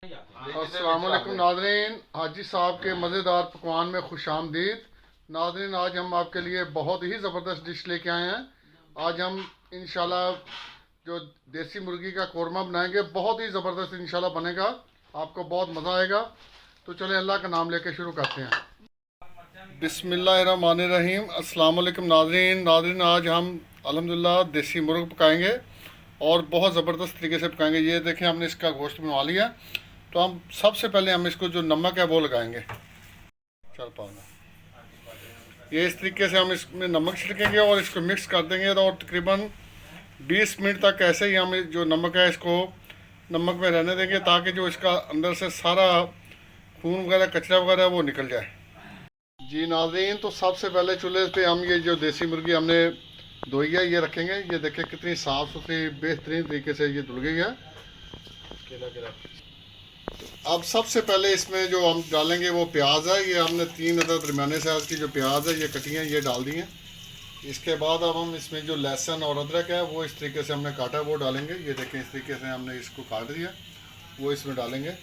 अस्सलाम वालेकुम नाज़रीन, हाजी साहब के मज़ेदार पकवान में खुश आमदीद। नाज़रीन, आज हम आपके लिए बहुत ही ज़बरदस्त डिश लेके आए हैं। आज हम इंशाल्लाह जो देसी मुर्गी का कोरमा बनाएंगे, बहुत ही ज़बरदस्त इंशाल्लाह बनेगा, आपको बहुत मज़ा आएगा। तो चलें अल्लाह का नाम लेके शुरू करते हैं। बिस्मिल्लाहिर्रहमानिर्रहीम। अस्सलाम वालेकुम नाज़रीन, आज हम अल्हम्दुलिल्लाह देसी मुर्ग पकाएंगे और बहुत ज़बरदस्त तरीके से पकाएंगे। ये देखें, हमने इसका गोश्त बनवा लिया। तो हम सबसे पहले हम इसको जो नमक है वो लगाएंगे। चल पाऊंगा ये इस तरीके से हम इसमें नमक छिड़केंगे और इसको मिक्स कर देंगे और तकरीबन 20 मिनट तक ऐसे ही हम जो नमक है इसको नमक में रहने देंगे, ताकि जो इसका अंदर से सारा खून वगैरह कचरा वगैरह वो निकल जाए। जी नाज़रीन, तो सबसे पहले चूल्हे पे हम ये जो देसी मुर्गी हमने धोई है ये रखेंगे। ये देखें कितनी साफ़ सुथरी बेहतरीन तरीके से ये धुल गई है। अब सबसे पहले इसमें जो हम डालेंगे वो प्याज है। ये हमने 3 अदद दरमियाने साइज़ की जो प्याज है ये कटी हैं, ये डाल दी हैं। इसके बाद अब हम इसमें जो लहसुन और अदरक है वो इस तरीके से हमने काटा वो डालेंगे। ये देखें, इस तरीके से हमने इसको काट दिया, वो इसमें डालेंगे।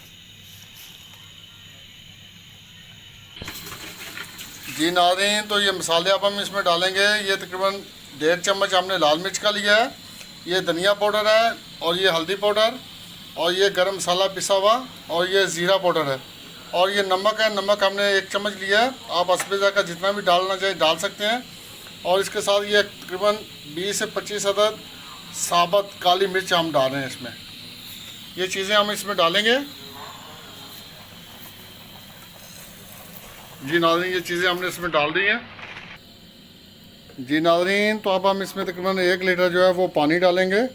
जी नाज़रीन, तो ये मसाले अब हम इसमें डालेंगे। ये तकरीबन 1.5 चम्मच हमने लाल मिर्च का लिया है, ये धनिया पाउडर है, और ये हल्दी पाउडर, और ये गरम मसाला पिसा हुआ, और ये ज़ीरा पाउडर है, और ये नमक है। नमक हमने 1 चम्मच लिया है। आप हस्बे का जितना भी डालना चाहे डाल सकते हैं। और इसके साथ ये तकरीबन 20 से 25 अदद साबुत काली मिर्च हम डाल रहे हैं इसमें। ये चीज़ें हम इसमें डालेंगे। जी नाज़रीन, ये चीज़ें हमने इसमें डाल दी हैं। जी नाज़रीन, तो अब हम इसमें तकरीबन 1 लीटर जो है वो पानी डालेंगे।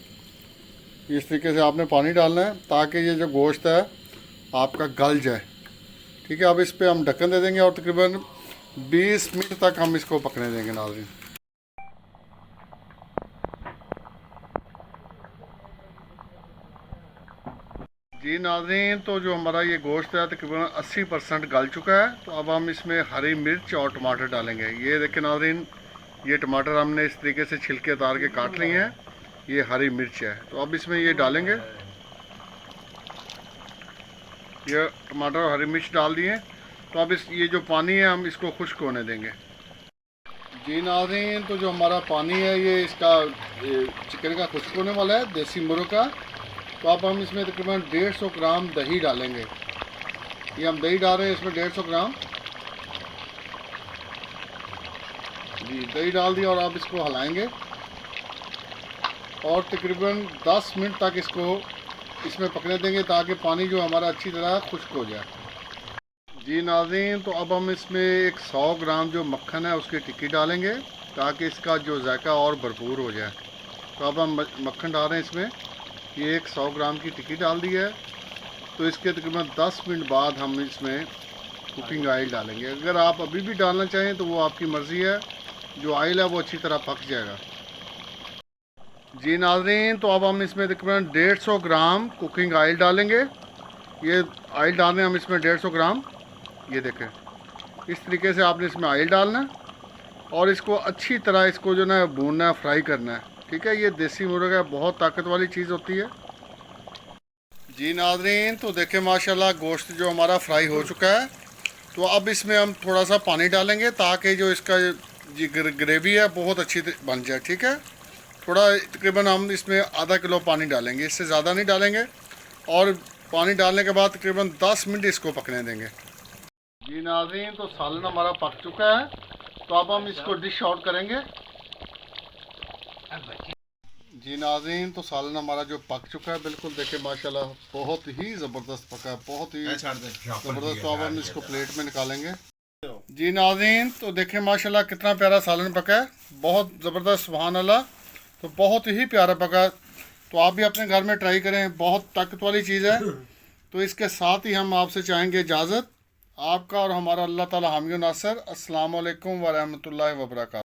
इस तरीके से आपने पानी डालना है ताकि ये जो गोश्त है आपका गल जाए। ठीक है, अब इस पर हम ढक्कन दे देंगे और तकरीबन 20 मिनट तक हम इसको पकने देंगे नाज़रीन। जी नाज़रीन, तो जो हमारा ये गोश्त है तकरीबन 80% गल चुका है। तो अब हम इसमें हरी मिर्च और टमाटर डालेंगे। ये देखिए नाज़रीन, ये टमाटर हमने इस तरीके से छिलके उतार के काट लिए हैं। ये हरी मिर्च है, तो अब इसमें ये डालेंगे। ये टमाटर और हरी मिर्च डाल दिए। तो अब ये जो पानी है हम इसको खुश्क होने देंगे। जी नाज़रीन, तो जो हमारा पानी है ये इसका चिकन का खुश्क होने वाला है, देसी मुर्ग का। तो अब हम इसमें तकरीबन 150 ग्राम दही डालेंगे। ये हम दही डाल रहे हैं इसमें 150 ग्राम। जी, दही डाल दिया और अब इसको हिलाएंगे और तकरीबन 10 मिनट तक इसको इसमें पकने देंगे, ताकि पानी जो हमारा अच्छी तरह खुश्क हो जाए। जी नाज़रीन, तो अब हम इसमें एक 100 ग्राम जो मक्खन है उसकी टिक्की डालेंगे, ताकि इसका जो जायका और भरपूर हो जाए। तो अब हम मक्खन डाल रहे हैं इसमें। ये एक 100 ग्राम की टिक्की डाल दी है। तो इसके तकरीबन 10 मिनट बाद हम इसमें कुकिंग ऑयल डालेंगे। अगर आप अभी भी डालना चाहें तो वो आपकी मर्ज़ी है। जो ऑयल है वो अच्छी तरह पक जाएगा। जी नाज़रीन, तो अब हम इसमें तकरीबन 150 ग्राम कुकिंग ऑयल डालेंगे। ये ऑयल डालने हम इसमें 150 ग्राम। ये देखें, इस तरीके से आपने इसमें ऑयल डालना है और इसको अच्छी तरह इसको जो ना भूनना है, फ्राई करना है। ठीक है, ये देसी मुर्ग है, बहुत ताकत वाली चीज़ होती है। जी नाज़रीन, तो देखें माशाल्लाह गोश्त जो हमारा फ्राई हो चुका है। तो अब इसमें हम थोड़ा सा पानी डालेंगे, ताकि जो इसका जी ग्रेवी है बहुत अच्छी बन जाए। ठीक है, थोड़ा तकरीबन हम इसमें आधा किलो पानी डालेंगे, इससे ज़्यादा नहीं डालेंगे। और पानी डालने के बाद तकरीबन 10 मिनट इसको पकने देंगे। जी नाज़रीन, तो सालन हमारा पक चुका है। तो अब हम इसको डिश आउट करेंगे। जी नाज़रीन, तो सालन हमारा जो पक चुका है बिल्कुल, देखे माशाल्लाह बहुत ही ज़बरदस्त पका है, बहुत ही ज़बरदस्त। तो अब हम इसको प्लेट में निकालेंगे। जी नाज़रीन, तो देखें माशाल्लाह कितना प्यारा सालन पका है, बहुत ज़बरदस्त, सुभान अल्लाह। तो बहुत ही प्यारा पका। तो आप भी अपने घर में ट्राई करें, बहुत ताकत वाली चीज़ है। तो इसके साथ ही हम आपसे चाहेंगे इजाज़त। आपका और हमारा अल्लाह ताला हामी नासर। अस्सलाम वालेकुम व रहमतुल्लाहि व बरकातहू।